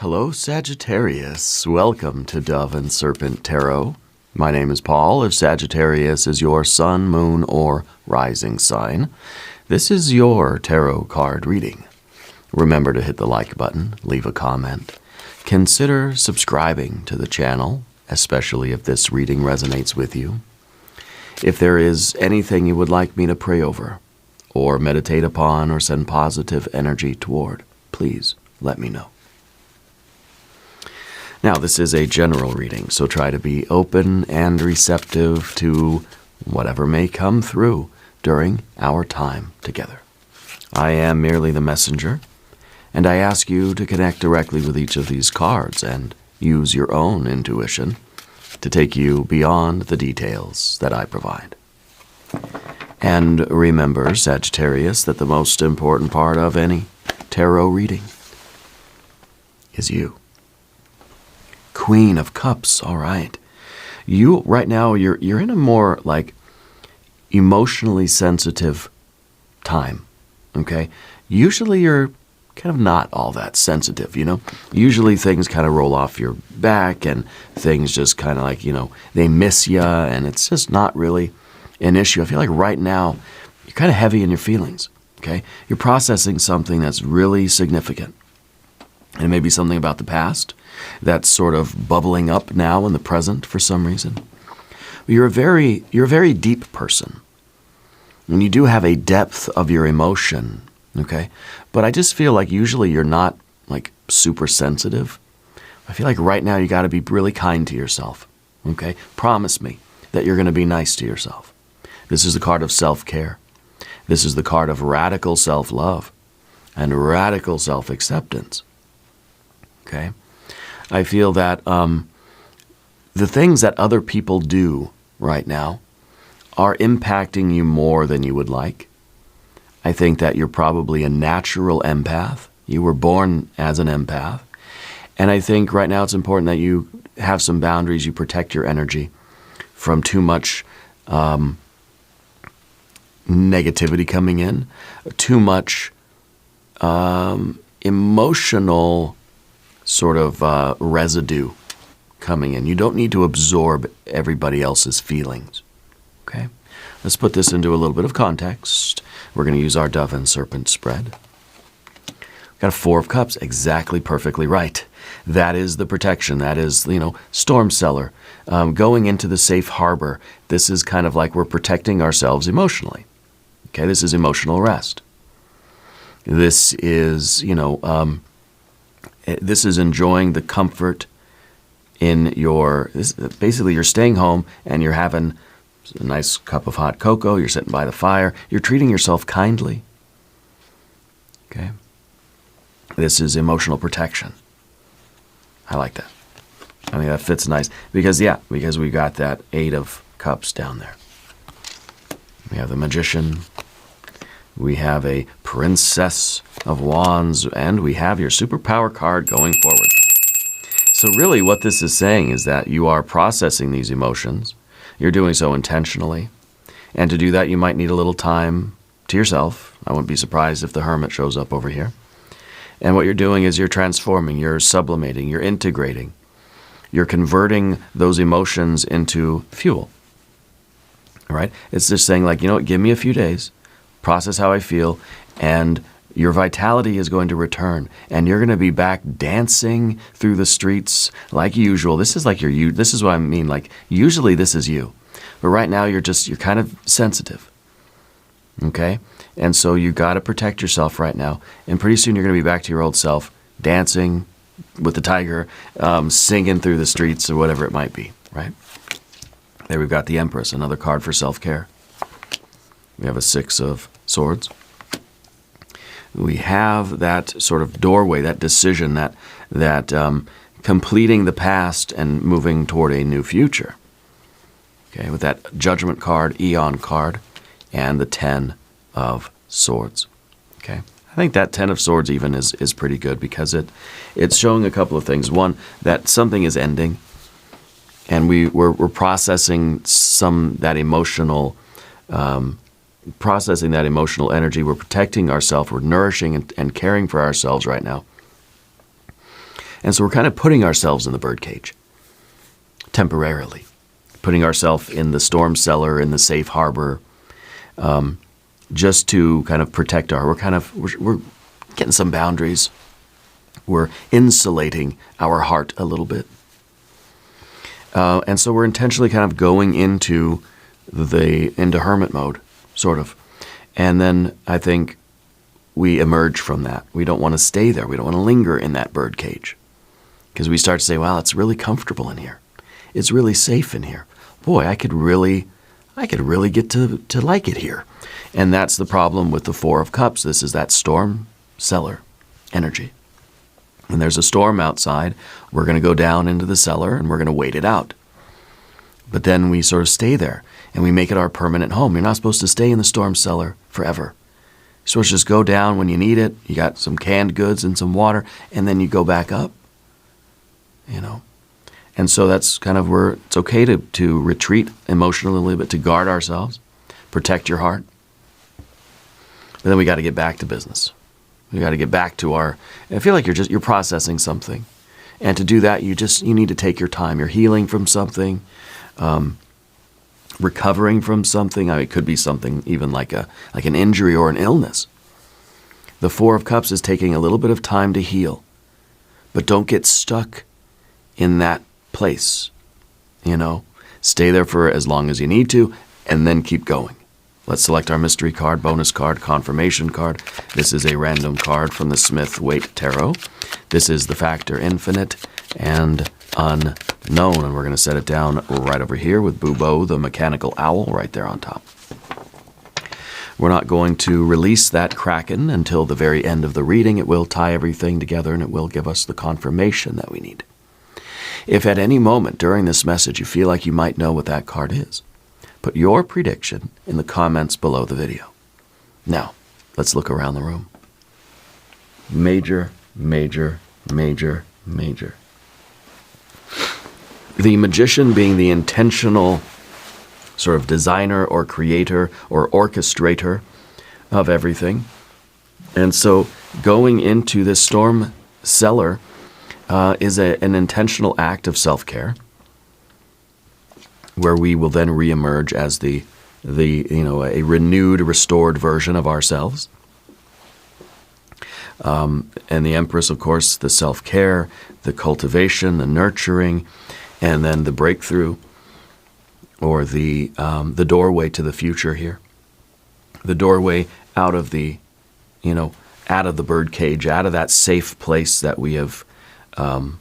Hello, Sagittarius. Welcome to Dove and Serpent Tarot. My name is Paul. If Sagittarius is your sun, moon, or rising sign, this is your tarot card reading. Remember to hit the like button, leave a comment. Consider subscribing to the channel, especially if this reading resonates with you. If there is anything you would like me to pray over, or meditate upon, or send positive energy toward, please let me know. Now, this is a general reading, so try to be open and receptive to whatever may come through during our time together. I am merely the messenger, and I ask you to connect directly with each of these cards and use your own intuition to take you beyond the details that I provide. And remember, Sagittarius, that the most important part of any tarot reading is you. Queen of Cups, all right. You, right now, you're in a more, emotionally sensitive time, okay? Usually you're kind of not all that sensitive, you know? Usually things kind of roll off your back and things just kind of they miss you, and it's just not really an issue. I feel like right now you're kind of heavy in your feelings, okay? You're processing something that's really significant. And it may be something about the past that's sort of bubbling up now in the present for some reason. You're a very deep person. And you do have a depth of your emotion, okay? But I just feel like usually you're not super sensitive. I feel like right now you got to be really kind to yourself, okay? Promise me that you're going to be nice to yourself. This is the card of self-care. This is the card of radical self-love and radical self-acceptance. Okay, I feel that the things that other people do right now are impacting you more than you would like. I think that you're probably a natural empath. You were born as an empath. And I think right now it's important that you have some boundaries. You protect your energy from too much negativity coming in, too much emotional sort of residue coming in. You don't need to absorb everybody else's feelings. Okay? Let's put this into a little bit of context. We're going to use our Dove and Serpent spread. We've got a Four of Cups, exactly perfectly right. That is the protection. That is, storm cellar, going into the safe harbor. This is kind of like we're protecting ourselves emotionally. Okay? This is emotional rest. This is, this is enjoying the comfort in basically you're staying home and you're having a nice cup of hot cocoa, you're sitting by the fire, you're treating yourself kindly. Okay? This is emotional protection. I like that. I mean, that fits nice because we got that Eight of Cups down there. We have the Magician. We have a Princess of Wands, and we have your superpower card going forward. So really what this is saying is that you are processing these emotions. You're doing so intentionally. And to do that, you might need a little time to yourself. I wouldn't be surprised if the Hermit shows up over here. And what you're doing is you're transforming, you're sublimating, you're integrating. You're converting those emotions into fuel. All right? It's just saying give me a few days. Process how I feel, and your vitality is going to return, and you're going to be back dancing through the streets like usual. This is this is what I mean. Usually this is you, but right now you're kind of sensitive. Okay, and so you got to protect yourself right now, and pretty soon you're going to be back to your old self, dancing with the tiger, singing through the streets or whatever it might be. Right there, we've got the Empress, another card for self-care. We have a Six of Swords. We have that sort of doorway, that decision, that completing the past and moving toward a new future. Okay, with that Judgment card, Eon card, and the Ten of Swords. Okay, I think that Ten of Swords even is pretty good because it's showing a couple of things. One, that something is ending, and we're processing that emotional energy. We're protecting ourselves. We're nourishing and caring for ourselves right now. And so we're kind of putting ourselves in the birdcage temporarily, putting ourselves in the storm cellar, in the safe harbor, just to kind of protect we're getting some boundaries. We're insulating our heart a little bit. And so we're intentionally kind of going into hermit mode, sort of. And then I think we emerge from that. We don't want to stay there. We don't want to linger in that bird cage. Because we start to say, wow, it's really comfortable in here. It's really safe in here. Boy, I could really get to like it here. And that's the problem with the Four of Cups. This is that storm cellar energy. When there's a storm outside, we're going to go down into the cellar and we're going to wait it out. But then we sort of stay there and we make it our permanent home. You're not supposed to stay in the storm cellar forever. You're supposed to just go down when you need it. You got some canned goods and some water, and then you go back up. You know? And so that's kind of where it's okay to retreat emotionally a little bit, to guard ourselves, protect your heart. But then we got to get back to business. We got to get back to I feel like you're processing something. And to do that, you need to take your time. You're healing from something, recovering from something. I mean, it could be something even like an injury or an illness. The Four of Cups is taking a little bit of time to heal. But don't get stuck in that place. You know, stay there for as long as you need to, and then keep going. Let's select our mystery card, bonus card, confirmation card. This is a random card from the Smith-Waite Tarot. This is the factor infinite and unknown, and we're going to set it down right over here with Bubo, the mechanical owl, right there on top. We're not going to release that kraken until the very end of the reading. It will tie everything together, and it will give us the confirmation that we need. If at any moment during this message you feel like you might know what that card is, put your prediction in the comments below the video. Now, let's look around the room. Major, major, major, major. The magician being the intentional sort of designer or creator or orchestrator of everything. And so going into this storm cellar is an intentional act of self-care, where we will then reemerge as a renewed, restored version of ourselves. And the Empress, of course, the self-care, the cultivation, the nurturing, and then the breakthrough, or the doorway to the future here. The doorway out of the birdcage, out of that safe place that we have, I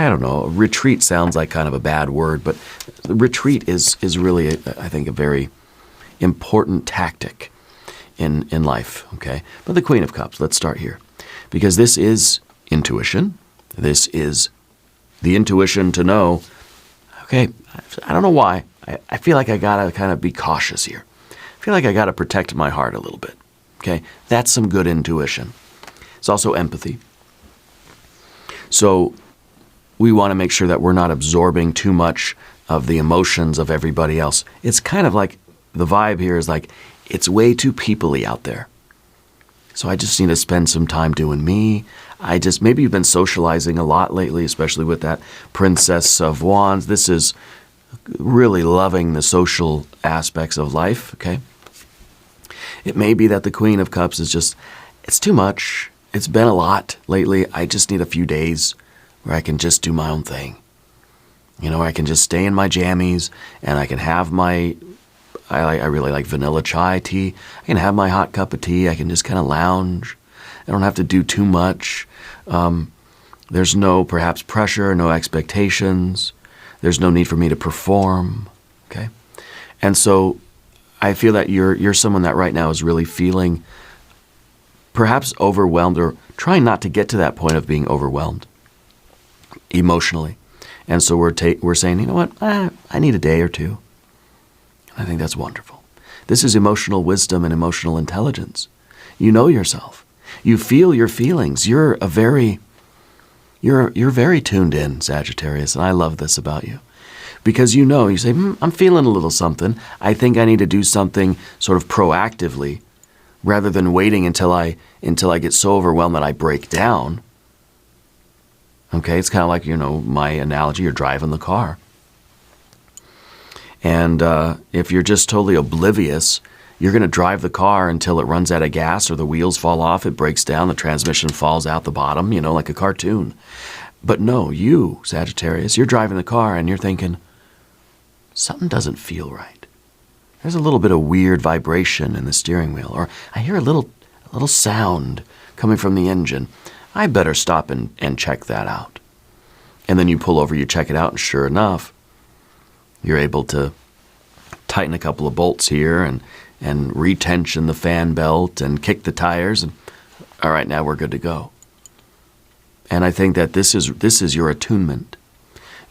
don't know, retreat sounds like kind of a bad word, but retreat is really, I think, a very important tactic in life, okay? But the Queen of Cups, let's start here. Because this is intuition. This is the intuition to know, okay, I don't know why. I feel like I got to kind of be cautious here. I feel like I got to protect my heart a little bit, okay? That's some good intuition. It's also empathy. So we want to make sure that we're not absorbing too much of the emotions of everybody else. It's kind of like, the vibe here is like, it's way too people-y out there. So I just need to spend some time doing me. Maybe you've been socializing a lot lately, especially with that Princess of Wands. This is really loving the social aspects of life, okay? It may be that the Queen of Cups is just, it's too much. It's been a lot lately. I just need a few days where I can just do my own thing. You know, I can just stay in my jammies, and I can have I really like vanilla chai tea. I can have my hot cup of tea. I can just kind of lounge. I don't have to do too much. There's no, perhaps, pressure, no expectations. There's no need for me to perform, okay? And so I feel that you're someone that right now is really feeling perhaps overwhelmed, or trying not to get to that point of being overwhelmed emotionally. And so we're saying, you know what, I need a day or two. I think that's wonderful. This is emotional wisdom and emotional intelligence. You know yourself. You feel your feelings. You're very tuned in, Sagittarius, and I love this about you. Because you say, I'm feeling a little something. I think I need to do something sort of proactively, rather than waiting until I get so overwhelmed that I break down. Okay, it's kind of like, my analogy, you're driving the car. And if you're just totally oblivious, you're going to drive the car until it runs out of gas or the wheels fall off, it breaks down, the transmission falls out the bottom, like a cartoon. But no, you, Sagittarius, you're driving the car and you're thinking, something doesn't feel right. There's a little bit of weird vibration in the steering wheel, or I hear a little sound coming from the engine. I better stop and check that out. And then you pull over, you check it out, and sure enough, you're able to tighten a couple of bolts here and retension the fan belt and kick the tires, and all right, now we're good to go. And I think that this is your attunement.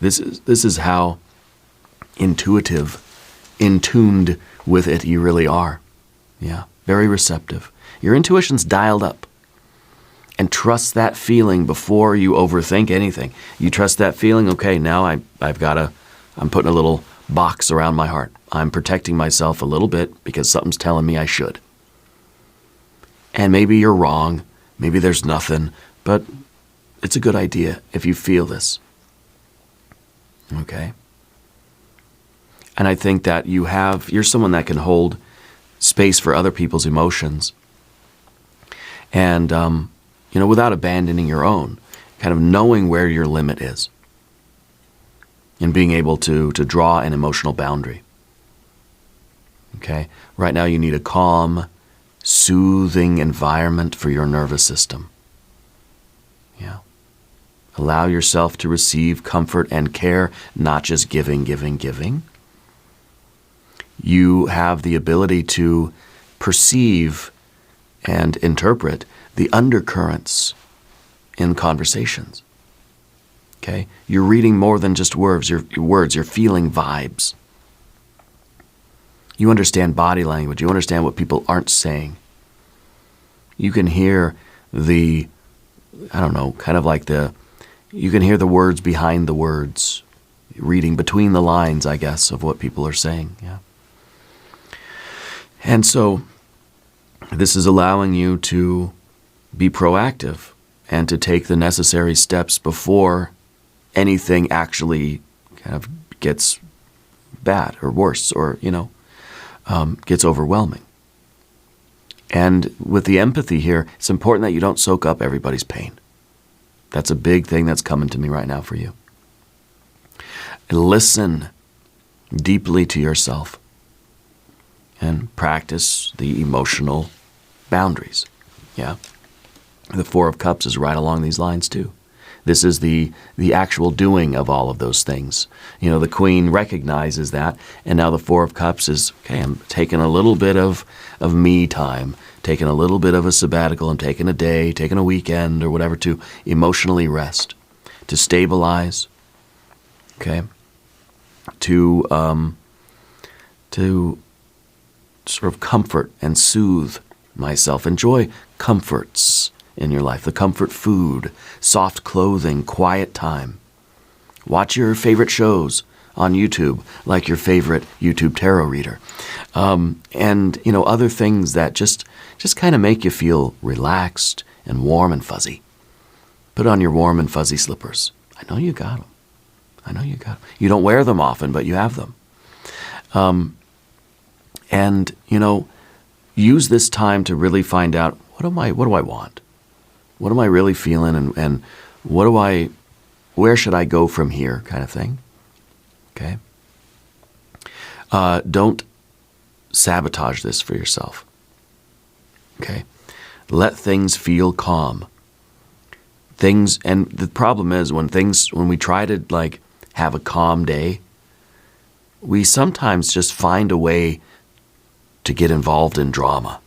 This is how intuitive, in tuned with it you really are. Yeah, very receptive. Your intuition's dialed up. And trust that feeling before you overthink anything. You trust that feeling, okay, now I'm putting a little box around my heart. I'm protecting myself a little bit because something's telling me I should. And maybe you're wrong, maybe there's nothing, but it's a good idea if you feel this. Okay? And I think that you're someone that can hold space for other people's emotions. And, without abandoning your own, kind of knowing where your limit is. And being able to draw an emotional boundary. Okay? Right now you need a calm, soothing environment for your nervous system. Yeah. Allow yourself to receive comfort and care, not just giving, giving, giving. You have the ability to perceive and interpret the undercurrents in conversations. Okay? You're reading more than just words. You're feeling vibes. You understand body language. You understand what people aren't saying. You can hear you can hear the words behind the words. Reading between the lines, I guess, of what people are saying. Yeah. And so, this is allowing you to be proactive and to take the necessary steps before anything actually kind of gets bad or worse or, gets overwhelming. And with the empathy here, it's important that you don't soak up everybody's pain. That's a big thing that's coming to me right now for you. Listen deeply to yourself and practice the emotional boundaries. Yeah. The Four of Cups is right along these lines too. This is the actual doing of all of those things. The Queen recognizes that, and now the Four of Cups is, okay, I'm taking a little bit of me time, taking a little bit of a sabbatical, I'm taking a day, taking a weekend or whatever to emotionally rest, to stabilize, okay, to sort of comfort and soothe myself. Enjoy comforts in your life, the comfort food, soft clothing, quiet time. Watch your favorite shows on YouTube, like your favorite YouTube tarot reader. And other things that just kind of make you feel relaxed and warm and fuzzy. Put on your warm and fuzzy slippers. I know you got them. You don't wear them often, but you have them. And use this time to really find out, what do I want? What am I really feeling, and where should I go from here, kind of thing. Okay? Don't sabotage this for yourself. Okay? Let things feel calm. And the problem is when we try to have a calm day, we sometimes just find a way to get involved in drama,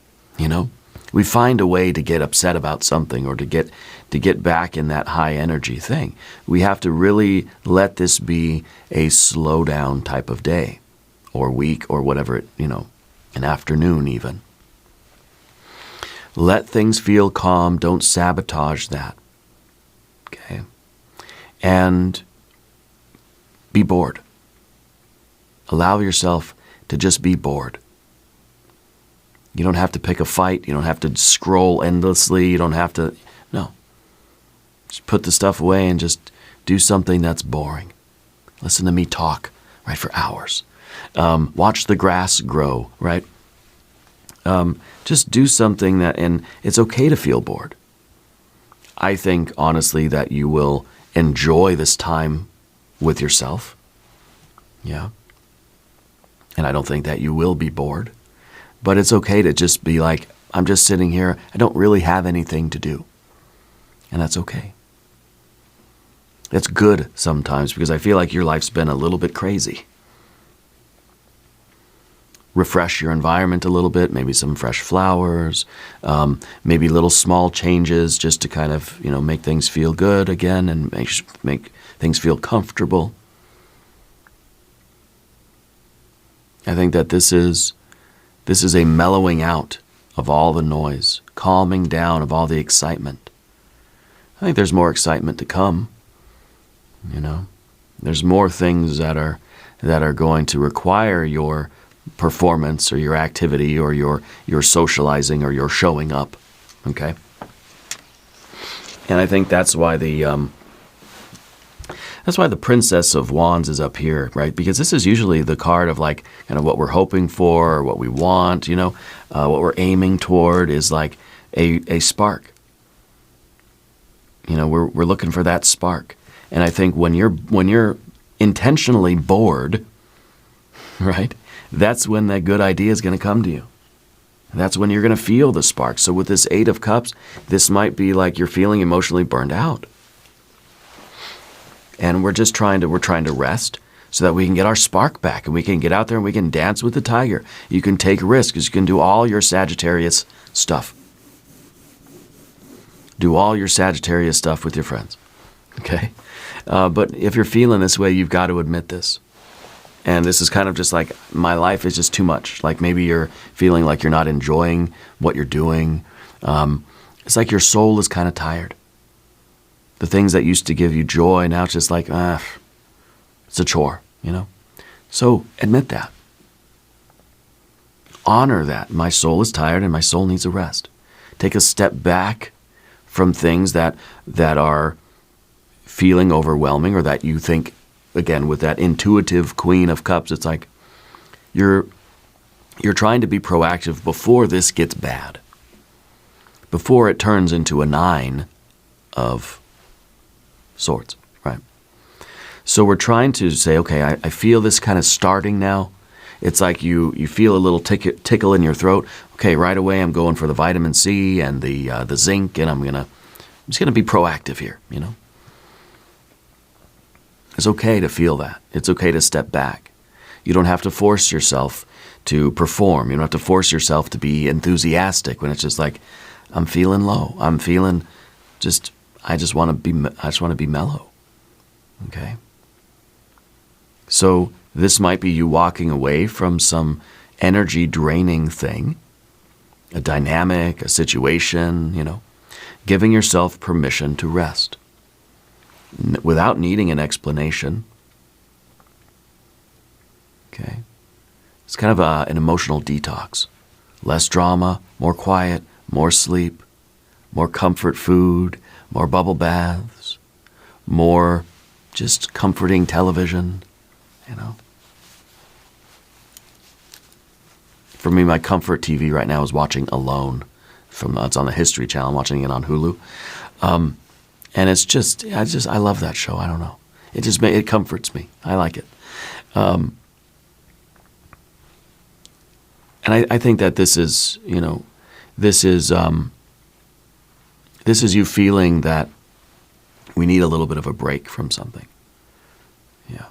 We find a way to get upset about something or to get back in that high energy thing. We have to really let this be a slow down type of day or week or whatever, an afternoon even. Let things feel calm. Don't sabotage that. Okay? And be bored. Allow yourself to just be bored. You don't have to pick a fight. You don't have to scroll endlessly. You don't have to, no. Just put the stuff away and just do something that's boring. Listen to me talk, right, for hours. Watch the grass grow, right? Just do something that, and it's okay to feel bored. I think, honestly, that you will enjoy this time with yourself. Yeah. And I don't think that you will be bored. But it's okay to just be like, I'm just sitting here. I don't really have anything to do. And that's okay. It's good sometimes because I feel like your life's been a little bit crazy. Refresh your environment a little bit, maybe some fresh flowers, maybe little small changes just to kind of, make things feel good again and make things feel comfortable. I think that this is a mellowing out of all the noise, calming down of all the excitement. I think there's more excitement to come. There's more things that are going to require your performance or your activity or your socializing or your showing up. Okay? And I think that's why the Princess of Wands is up here, right? Because this is usually the card of like kind of what we're hoping for or what we want, what we're aiming toward is like a spark. We're looking for that spark. And I think when you're intentionally bored, right, that's when that good idea is going to come to you. That's when you're going to feel the spark. So with this 8 of Cups, this might be like you're feeling emotionally burned out. And we're trying to rest so that we can get our spark back and we can get out there and we can dance with the tiger. You can take risks. You can do all your Sagittarius stuff. Do all your Sagittarius stuff with your friends. Okay? But if you're feeling this way, you've got to admit this. And this is kind of just like, my life is just too much. Like maybe you're feeling like you're not enjoying what you're doing. It's like your soul is kind of tired. The things that used to give you joy, now it's just like, it's a chore, So admit that. Honor that. My soul is tired and my soul needs a rest. Take a step back from things that are feeling overwhelming or that you think, again, with that intuitive Queen of Cups, it's like you're trying to be proactive before this gets bad, before it turns into a 9 of Swords, right? So we're trying to say, okay, I feel this kind of starting now. It's like you feel a little tickle in your throat. Okay, right away I'm going for the vitamin C and the zinc, and I'm just gonna be proactive here, It's okay to feel that. It's okay to step back. You don't have to force yourself to perform. You don't have to force yourself to be enthusiastic when it's just like, I'm feeling low. I'm feeling I just want to be mellow. Okay? So this might be you walking away from some energy draining thing, a dynamic, a situation, giving yourself permission to rest without needing an explanation. Okay? It's kind of an emotional detox. Less drama, more quiet, more sleep, more comfort food, more bubble baths, more just comforting television, For me, my comfort TV right now is watching Alone. It's on the History Channel. I'm watching it on Hulu. And it's just, I love that show. I don't know. It comforts me. I like it. And I think that this is you feeling that we need a little bit of a break from something. Yeah.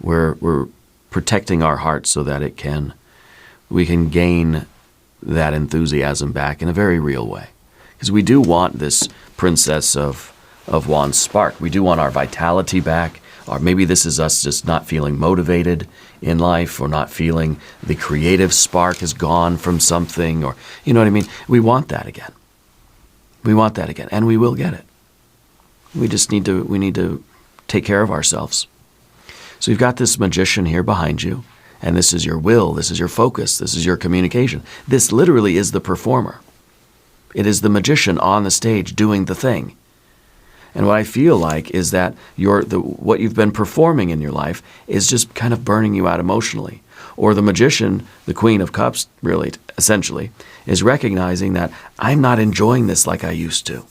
We're protecting our hearts so that we can gain that enthusiasm back in a very real way. Because we do want this Princess of Wands spark. We do want our vitality back. Or maybe this is us just not feeling motivated in life, or not feeling the creative spark has gone from something, or, you know what I mean? We want that again. We want that again, and we will get it. We need to take care of ourselves. So you've got this magician here behind you, and this is your will, this is your focus, this is your communication. This literally is the performer. It is the magician on the stage doing the thing. And what I feel like is that what you've been performing in your life is just kind of burning you out emotionally. Or the magician, the Queen of Cups, really, essentially, is recognizing that I'm not enjoying this like I used to.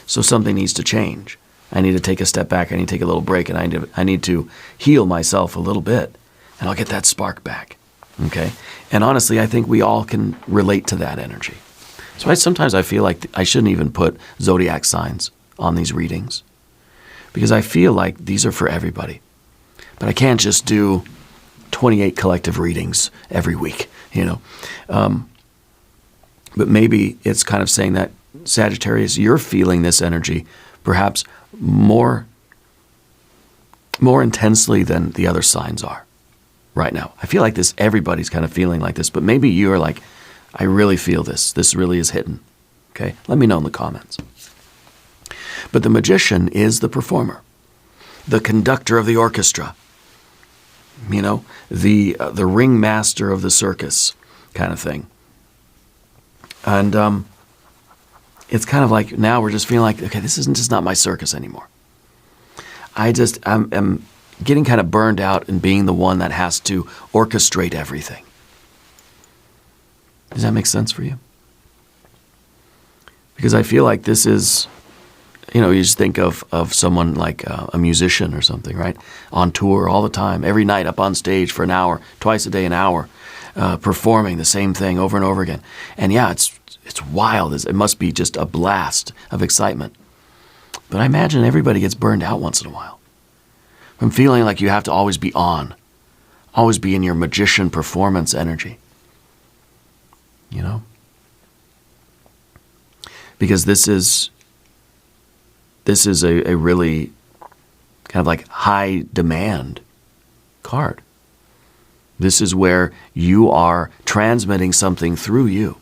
So something needs to change. I need to take a step back. I need to take a little break, and I need to heal myself a little bit, and I'll get that spark back. Okay? And honestly, I think we all can relate to that energy. So sometimes I feel like I shouldn't even put zodiac signs on these readings, because I feel like these are for everybody. But I can't just do 28 collective readings every week, you know. But maybe it's kind of saying that, Sagittarius, you're feeling this energy perhaps more intensely than the other signs are right now. I feel like everybody's kind of feeling like this, but maybe you are like, I really feel this. This really is hitting. Okay? Let me know in the comments. But the magician is the performer, the conductor of the orchestra, you know, the ringmaster of the circus kind of thing. And it's kind of like now we're just feeling like, okay, this isn't just not my circus anymore. I'm getting kind of burned out in being the one that has to orchestrate everything. Does that make sense for you? Because I feel like this is, you know, you just think of someone like a musician or something, right? On tour all the time, every night up on stage for an hour, twice a day an hour, performing the same thing over and over again. And yeah, it's wild. It must be just a blast of excitement. But I imagine everybody gets burned out once in a while from feeling like you have to always be on, always be in your magician performance energy. You know? Because this is a really kind of like high demand card. This is where you are transmitting something through you.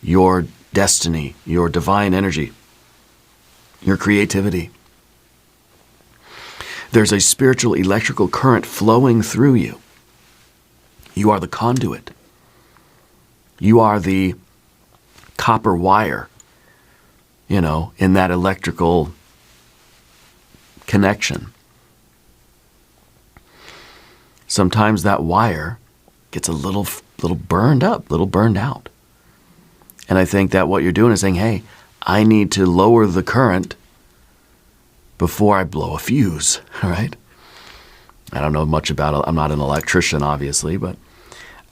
Your destiny, your divine energy, your creativity. There's a spiritual electrical current flowing through you. You are the conduit. You are the copper wire, you know, in that electrical connection. Sometimes that wire gets a little burned up, a little burned out. And I think that what you're doing is saying, hey, I need to lower the current before I blow a fuse, all right? I don't know much about it. I'm not an electrician, obviously, but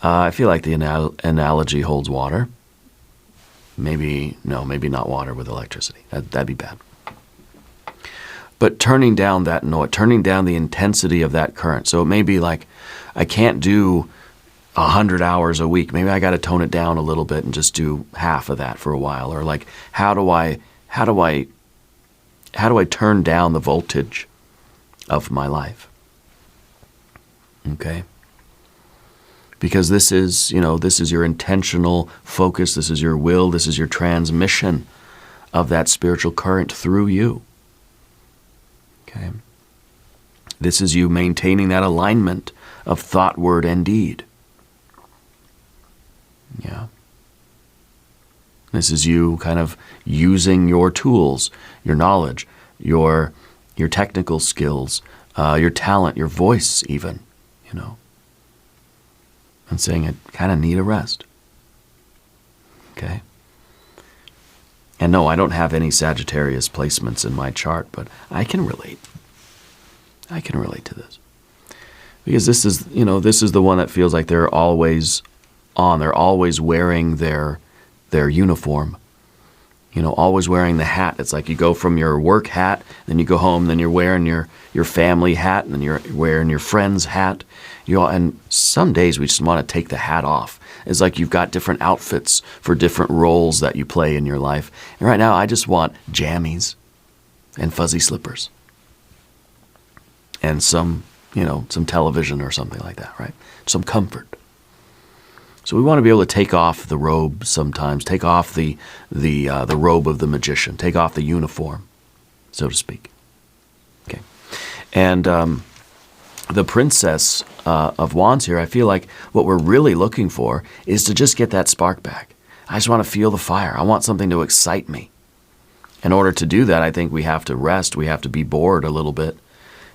I feel like the analogy holds water. Maybe not water with electricity. That'd be bad. But turning down that noise, turning down the intensity of that current. So it may be like, I can't do 100 hours a week. Maybe I got to tone it down a little bit and just do half of that for a while. Or like, how do I turn down the voltage of my life? Okay? Because this is your intentional focus, this is your will, this is your transmission of that spiritual current through you. Okay? This is you maintaining that alignment of thought, word, and deed. Yeah. This is you kind of using your tools, your knowledge, your technical skills, your talent, your voice even, you know. And saying I kind of need a rest. Okay? And no, I don't have any Sagittarius placements in my chart, but I can relate. I can relate to this. Because this is the one that feels like they're always on. They're always wearing their uniform. You know, always wearing the hat. It's like you go from your work hat, then you go home, then you're wearing your family hat, and then you're wearing your friend's hat. And some days we just want to take the hat off. It's like you've got different outfits for different roles that you play in your life. And right now I just want jammies and fuzzy slippers. And some television or something like that, right? Some comfort. So we want to be able to take off the robe sometimes, take off the robe of the magician, take off the uniform, so to speak. Okay, and the Princess of Wands here, I feel like what we're really looking for is to just get that spark back. I just want to feel the fire. I want something to excite me. In order to do that, I think we have to rest. We have to be bored a little bit,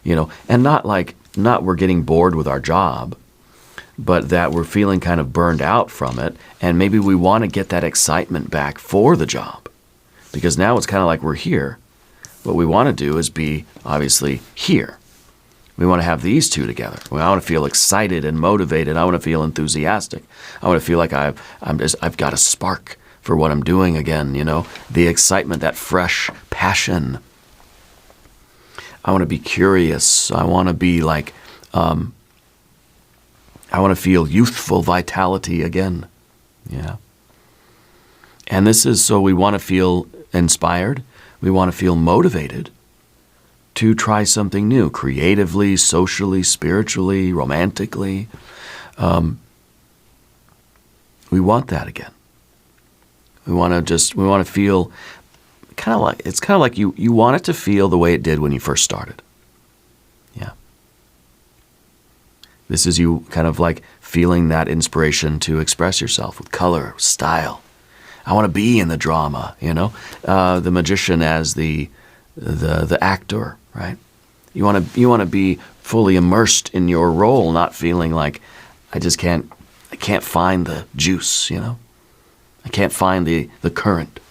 and not we're getting bored with our job, but that we're feeling kind of burned out from it. And maybe we want to get that excitement back for the job, because now it's kind of like we're here. What we want to do is be obviously here. We want to have these two together. I want to feel excited and motivated. I want to feel enthusiastic. I want to feel like I've got a spark for what I'm doing again, the excitement, that fresh passion. I want to be curious. I want to be like, I want to feel youthful vitality again. Yeah. And this is so we want to feel inspired. We want to feel motivated to try something new, creatively, socially, spiritually, romantically. We want that again. We want to feel it's kind of like you want it to feel the way it did when you first started. Yeah. This is you kind of like feeling that inspiration to express yourself with color, style. I want to be in the drama, the magician as the actor, right? You want to be fully immersed in your role, not feeling like I can't find the juice, I can't find the current.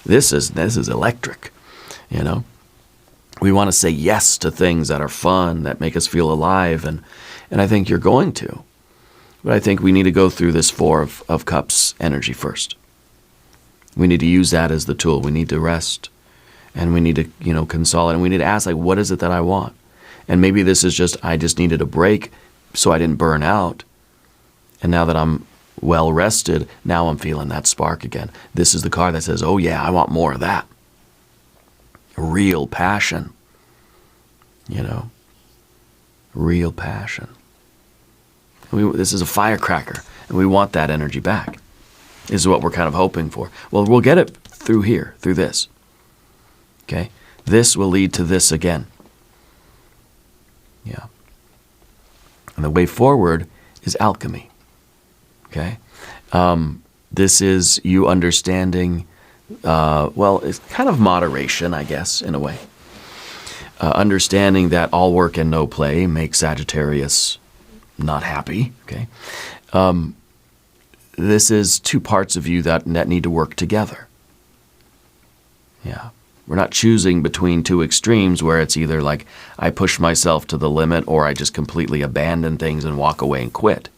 This is electric, We want to say yes to things that are fun, that make us feel alive, and I think you're going to. But I think we need to go through this Four of Cups energy first. We need to use that as the tool. We need to rest, and we need to, consolidate, and we need to ask, like, what is it that I want? And maybe this is I just needed a break so I didn't burn out. And now that I'm well rested, now I'm feeling that spark again. This is the card that says, oh yeah, I want more of that. Real passion. Real passion. This is a firecracker, and we want that energy back. This is what we're kind of hoping for. Well, we'll get it through here, through this. Okay? This will lead to this again. Yeah. And the way forward is alchemy. Okay? This is you understanding, it's kind of moderation, I guess, in a way. Understanding that all work and no play makes Sagittarius not happy. Okay? This is two parts of you that need to work together. Yeah. We're not choosing between two extremes where it's either like I push myself to the limit or I just completely abandon things and walk away and quit.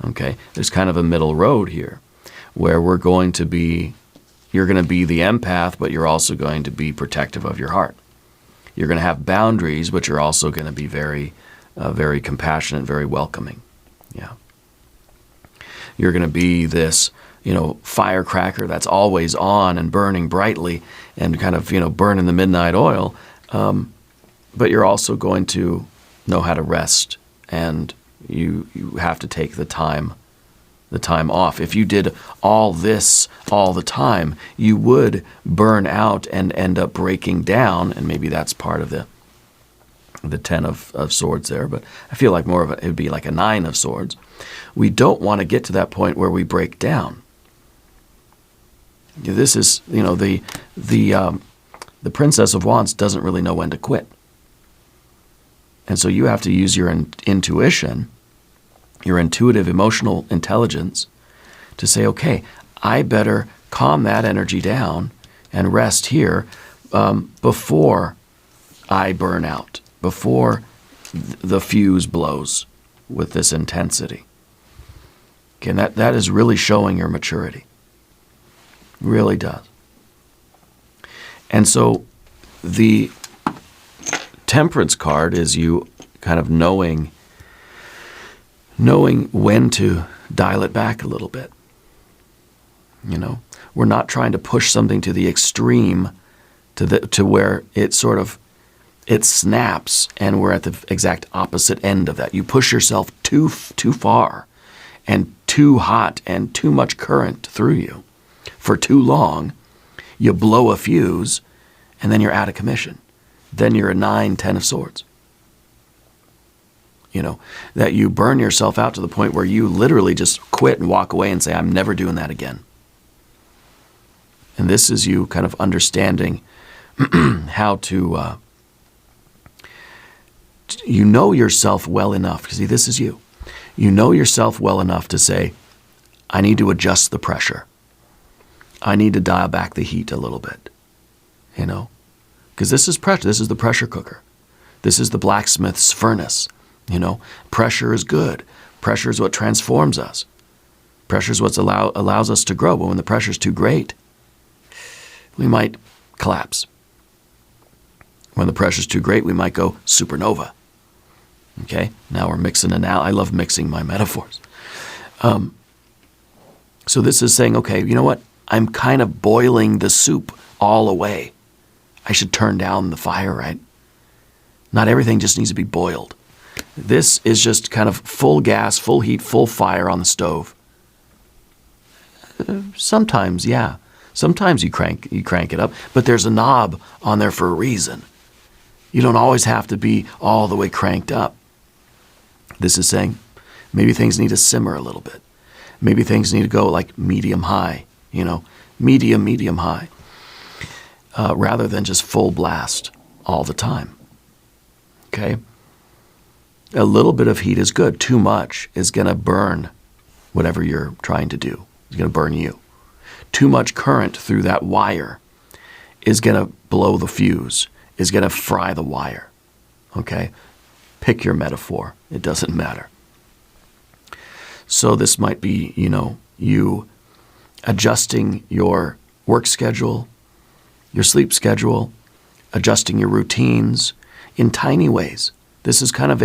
Okay? There's kind of a middle road here where you're going to be the empath, but you're also going to be protective of your heart. You're going to have boundaries, but you're also going to be very, very compassionate, very welcoming. Yeah. You're going to be this, firecracker that's always on and burning brightly and kind of, burning the midnight oil. But you're also going to know how to rest, and you have to take the time off. If you did all this all the time, you would burn out and end up breaking down, and maybe that's part of the 10 of swords there, but I feel like it would be like a 9 of swords. We don't want to get to that point where we break down. This is, the Princess of Wands doesn't really know when to quit. And so you have to use your intuition, your intuitive emotional intelligence to say, okay, I better calm that energy down and rest here before I burn out, before the fuse blows with this intensity. Okay, and that is really showing your maturity. Really does. And so the Temperance card is you kind of knowing when to dial it back a little bit. We're not trying to push something to the extreme to where it snaps, and we're at the exact opposite end of that. You push yourself too far and too hot and too much current through you for too long. You blow a fuse, and then you're out of commission. Then you're a 9, 10 of swords. That you burn yourself out to the point where you literally just quit and walk away and say, I'm never doing that again. And this is you kind of understanding how to, you know yourself well enough. Because see, this is you. You know yourself well enough to say, I need to adjust the pressure. I need to dial back the heat a little bit, you know. Because this is pressure. This is the pressure cooker. This is the blacksmith's furnace, you know. Pressure is good. Pressure is what transforms us. Pressure is what allows us to grow. But when the pressure is too great, we might collapse. When the pressure is too great, we might go supernova. Okay? Now we're mixing I love mixing my metaphors. So this is saying, okay, you know what? I'm kind of boiling the soup all away. I should turn down the fire, right? Not everything just needs to be boiled. This is just kind of full gas, full heat, full fire on the stove. Sometimes, yeah. Sometimes you crank it up, but there's a knob on there for a reason. You don't always have to be all the way cranked up. This is saying maybe things need to simmer a little bit. Maybe things need to go like medium-high, you know, medium-high, rather than just full blast all the time. Okay? A little bit of heat is good. Too much is going to burn whatever you're trying to do. It's going to burn you. Too much current through that wire is going to blow the fuse, is going to fry the wire. Okay? Pick your metaphor. It doesn't matter. So this might be, you know, you adjusting your work schedule, your sleep schedule, adjusting your routines in tiny ways. This is kind of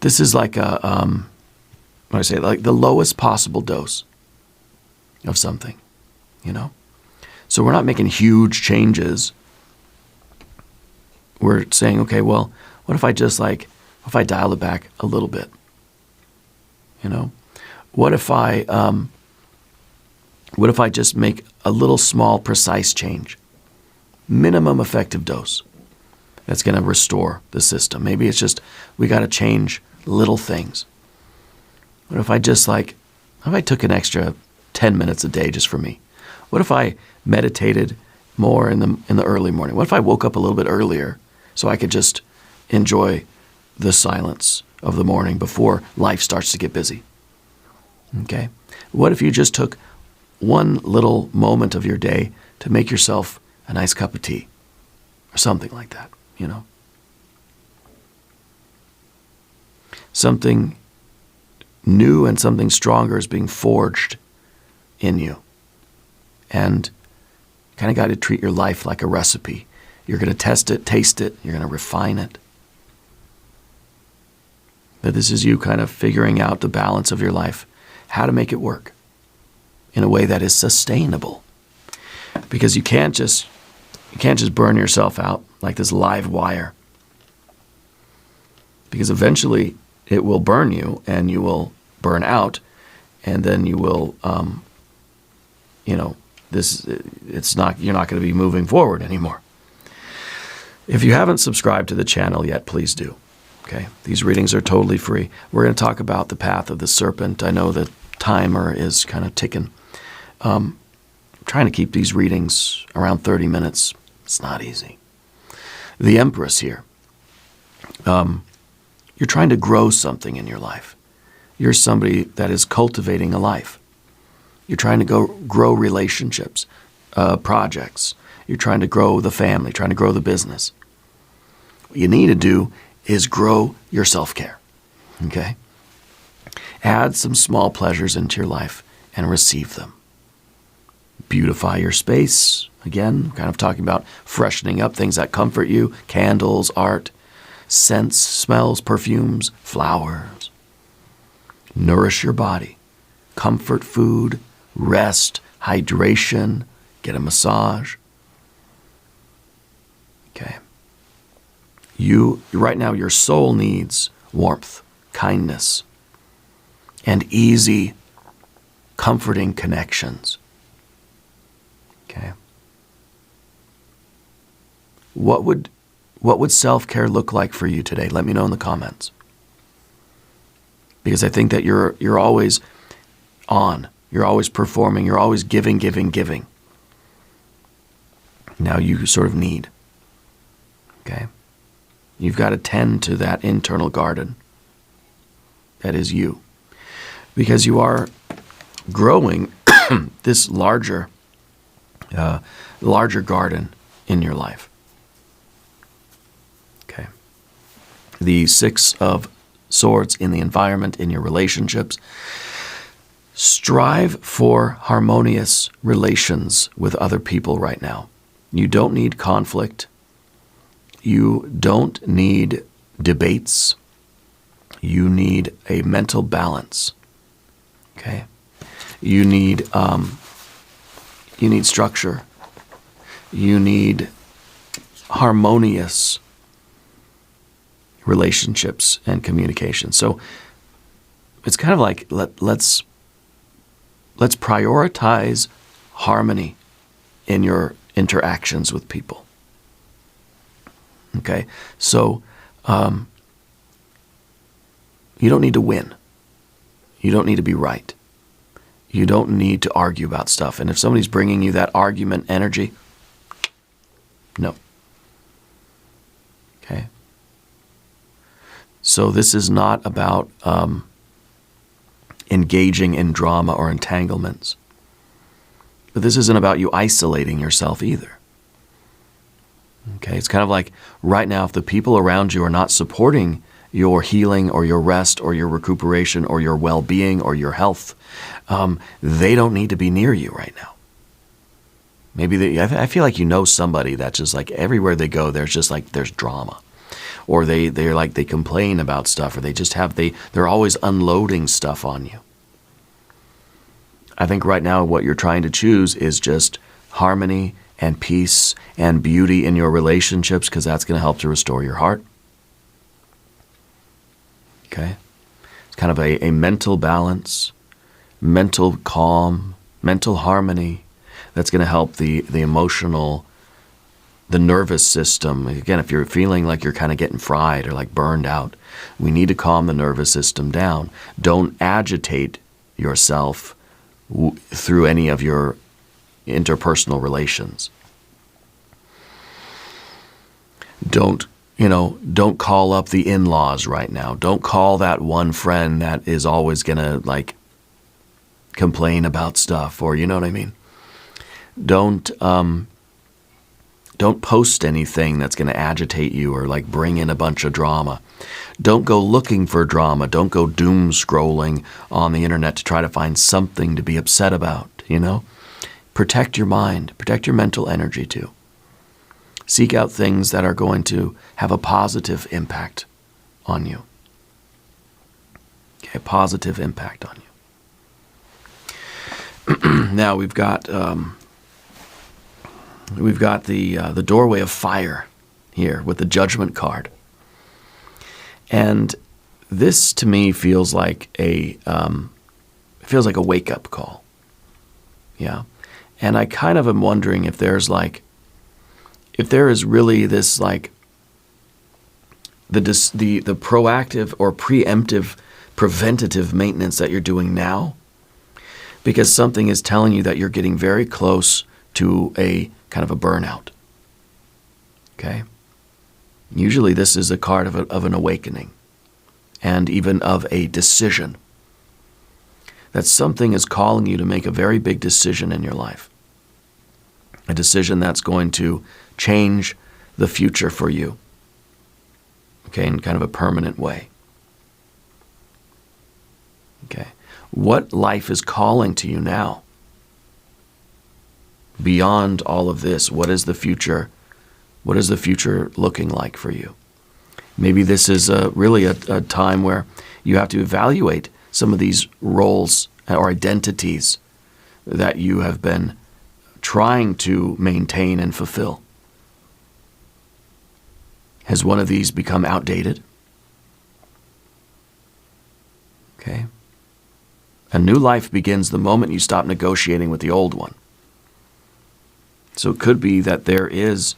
this is like like the lowest possible dose of something, you know? So we're not making huge changes. We're saying, okay, well, what if I just if I dial it back a little bit? You know, what if I just make a little small, precise change? Minimum effective dose. That's going to restore the system. Maybe it's just we got to change little things. What if I just if I took an extra 10 minutes a day just for me? What if I meditated more in the early morning? What if I woke up a little bit earlier so I could just enjoy the silence of the morning before life starts to get busy? Okay? What if you just took one little moment of your day to make yourself a nice cup of tea or something like that, you know? Something new and something stronger is being forged in you. And kind of got to treat your life like a recipe. You're going to test it, taste it, you're going to refine it. But this is you kind of figuring out the balance of your life, how to make it work in a way that is sustainable. Because you can't just burn yourself out like this live wire. Because eventually it will burn you and you will burn out, and then you will, you know, you're not going to be moving forward anymore. If you haven't subscribed to the channel yet, please do. Okay, these readings are totally free. We're going to talk about the path of the serpent. I know the timer is kind of ticking. I'm trying to keep these readings around 30 minutes. It's not easy. The Empress here. You're trying to grow something in your life. You're somebody that is cultivating a life. You're trying to grow relationships, projects. You're trying to grow the family, trying to grow the business. What you need to do is grow your self-care, okay? Add some small pleasures into your life and receive them. Beautify your space. Again, kind of talking about freshening up things that comfort you, candles, art, scents, smells, perfumes, flowers. Nourish your body. Comfort food, rest, hydration, get a massage. Okay. Right now, your soul needs warmth, kindness, and easy, comforting connections. Okay. What would self-care look like for you today? Let me know in the comments. Because I think that you're always on. You're always performing. You're always giving, giving, giving. Now you sort of need. Okay? You've got to tend to that internal garden. That is you. Because you are growing this larger garden in your life. Okay. The Six of Swords in the environment, in your relationships. Strive for harmonious relations with other people right now. You don't need conflict. You don't need debates. You need a mental balance. Okay? You need structure. You need harmonious relationships and communication. So it's kind of like let's prioritize harmony in your interactions with people. Okay? So you don't need to win. You don't need to be right. You don't need to argue about stuff. And if somebody's bringing you that argument energy, no. Okay? So this is not about engaging in drama or entanglements. But this isn't about you isolating yourself either. Okay? It's kind of like right now, if the people around you are not supporting your healing or your rest or your recuperation or your well-being or your health, they don't need to be near you right now. Maybe I feel like you know somebody that's just like everywhere they go, there's drama. Or they complain about stuff, or they're always unloading stuff on you. I think right now what you're trying to choose is just harmony and peace and beauty in your relationships, because that's going to help to restore your heart. Okay? It's kind of a mental balance, mental calm, mental harmony that's going to help the emotional, the nervous system. Again, if you're feeling like you're kind of getting fried or like burned out, we need to calm the nervous system down. Don't agitate yourself through any of your interpersonal relations. Don't call up the in-laws right now. Don't call that one friend that is always going to like complain about stuff, or you know what I mean? Don't post anything that's going to agitate you or like bring in a bunch of drama. Don't go looking for drama. Don't go doom scrolling on the internet to try to find something to be upset about, Protect your mind. Protect your mental energy too. Seek out things that are going to have a positive impact on you. Okay, a positive impact on you. Now we've got the doorway of fire here with the Judgment card, and this to me feels like a wake-up call. Yeah, and I kind of am wondering if there is really this like the proactive or preemptive, preventative maintenance that you're doing now, because something is telling you that you're getting very close to a kind of a burnout. Okay? Usually this is a card of an awakening, and even of a decision. That something is calling you to make a very big decision in your life. A decision that's going to change the future for you. Okay, in kind of a permanent way. Okay. What life is calling to you now? Beyond all of this, what is the future? What is the future looking like for you? Maybe this is really a time where you have to evaluate some of these roles or identities that you have been trying to maintain and fulfill. Has one of these become outdated? Okay. A new life begins the moment you stop negotiating with the old one. So it could be that there is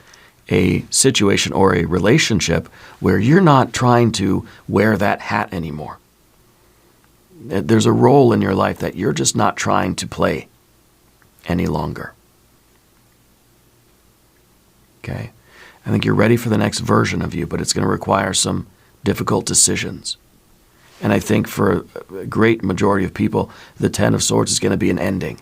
a situation or a relationship where you're not trying to wear that hat anymore. there's a role in your life that you're just not trying to play any longer. Okay? I think you're ready for the next version of you, but it's going to require some difficult decisions. And I think for a great majority of people, the Ten of Swords is going to be an ending.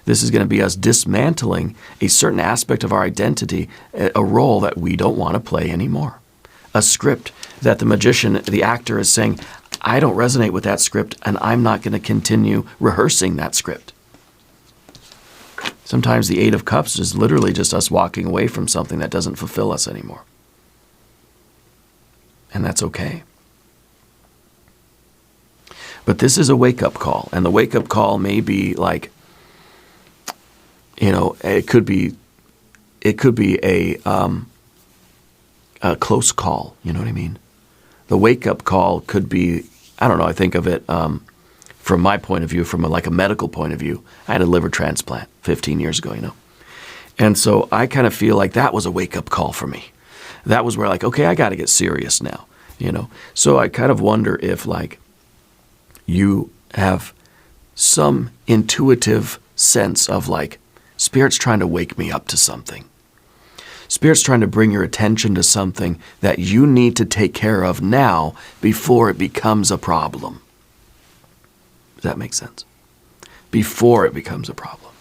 This is going to be us dismantling a certain aspect of our identity, a role that we don't want to play anymore. A script that the magician, the actor, is saying, I don't resonate with that script, and I'm not going to continue rehearsing that script. Sometimes the Eight of Cups is literally just us walking away from something that doesn't fulfill us anymore. And that's okay. But this is a wake-up call, and the wake-up call may be like, it could be a close call. You know what I mean? The wake-up call could be, I don't know. I think of it from my point of view, from a medical point of view. I had a liver transplant 15 years ago. And so I kind of feel like that was a wake-up call for me. That was where okay, I got to get serious now. So I kind of wonder if you have some intuitive sense of Spirit's trying to wake me up to something. Spirit's trying to bring your attention to something that you need to take care of now before it becomes a problem. Does that make sense? Before it becomes a problem.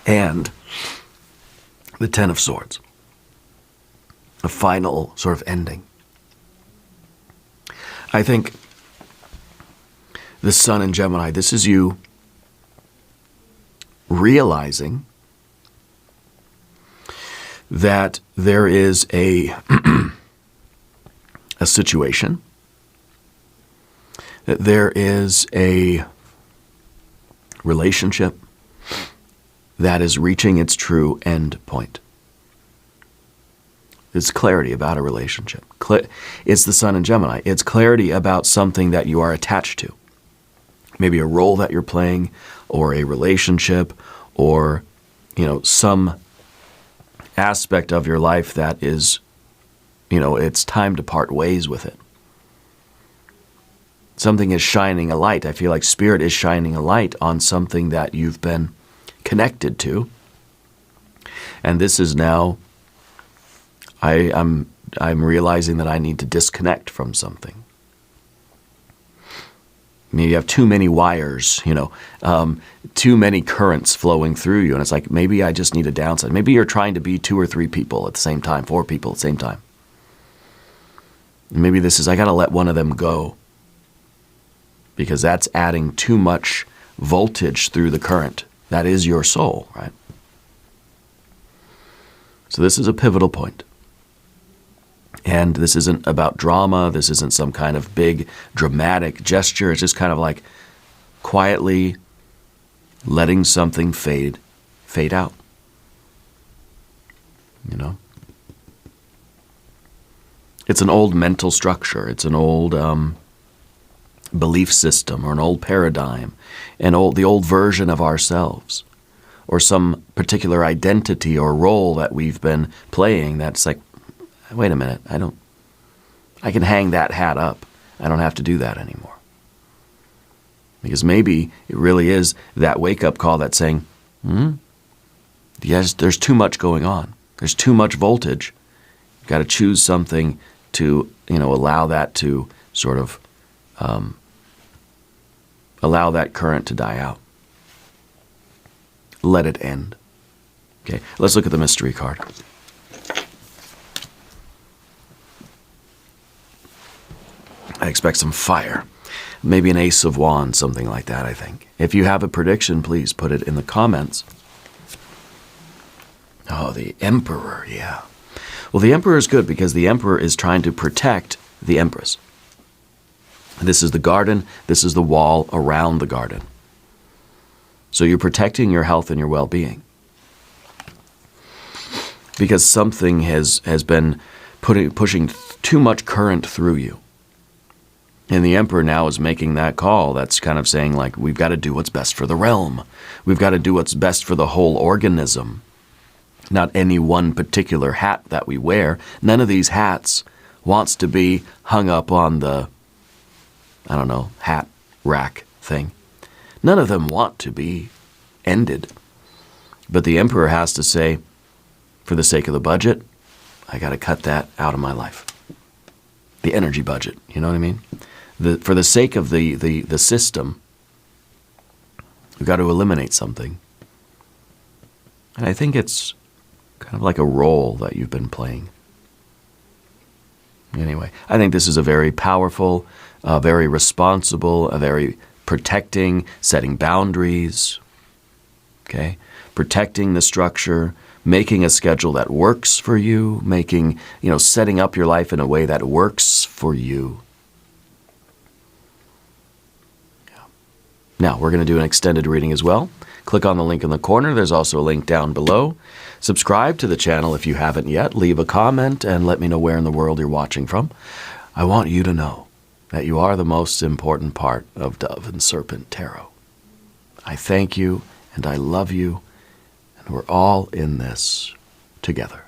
And the Ten of Swords. A final sort of ending. I think the Sun in Gemini, this is you realizing that there is a situation, that there is a relationship that is reaching its true end point. It's clarity about a relationship. It's the Sun in Gemini. It's clarity about something that you are attached to. Maybe a role that you're playing, or a relationship, or some aspect of your life that is, it's time to part ways with it. Something is shining a light. I feel like Spirit is shining a light on something that you've been connected to. And this is now, I'm realizing that I need to disconnect from something. Maybe you have too many wires, too many currents flowing through you. And it's maybe I just need a downside. Maybe you're trying to be 2 or 3 people at the same time, 4 people at the same time. Maybe this is, I got to let one of them go, because that's adding too much voltage through the current. That is your soul, right? So this is a pivotal point. And this isn't about drama. This isn't some kind of big dramatic gesture. It's just kind of quietly letting something fade out. It's an old mental structure. It's an old belief system, or an old paradigm, the old version of ourselves, or some particular identity or role that we've been playing that's wait a minute, I can hang that hat up. I don't have to do that anymore. Because maybe it really is that wake-up call that's saying, yes, there's too much going on. There's too much voltage. You've got to choose something to, allow that to sort of, allow that current to die out. Let it end. Okay, let's look at the mystery card. I expect some fire. Maybe an Ace of Wands, something like that, I think. If you have a prediction, please put it in the comments. Oh, the Emperor, yeah. Well, the Emperor is good because the Emperor is trying to protect the Empress. This is the garden. This is the wall around the garden. So you're protecting your health and your well-being. Because something has been pushing too much current through you. And the Emperor now is making that call that's kind of saying, we've got to do what's best for the realm. We've got to do what's best for the whole organism. not any one particular hat that we wear. None of these hats wants to be hung up on the, I don't know, hat rack thing. None of them want to be ended. But the emperor has to say, for the sake of the budget, I got to cut that out of my life. The energy budget, you know what I mean? For the sake of the system, we've got to eliminate something. And I think it's kind of like a role that you've been playing. Anyway, I think this is a very powerful, very responsible, a very protecting, setting boundaries, okay? Protecting the structure, making a schedule that works for you, making, setting up your life in a way that works for you. Yeah. Now, we're going to do an extended reading as well. Click on the link in the corner. There's also a link down below. Subscribe to the channel if you haven't yet. Leave a comment and let me know where in the world you're watching from. I want you to know that you are the most important part of Dove and Serpent Tarot. I thank you and I love you, and we're all in this together.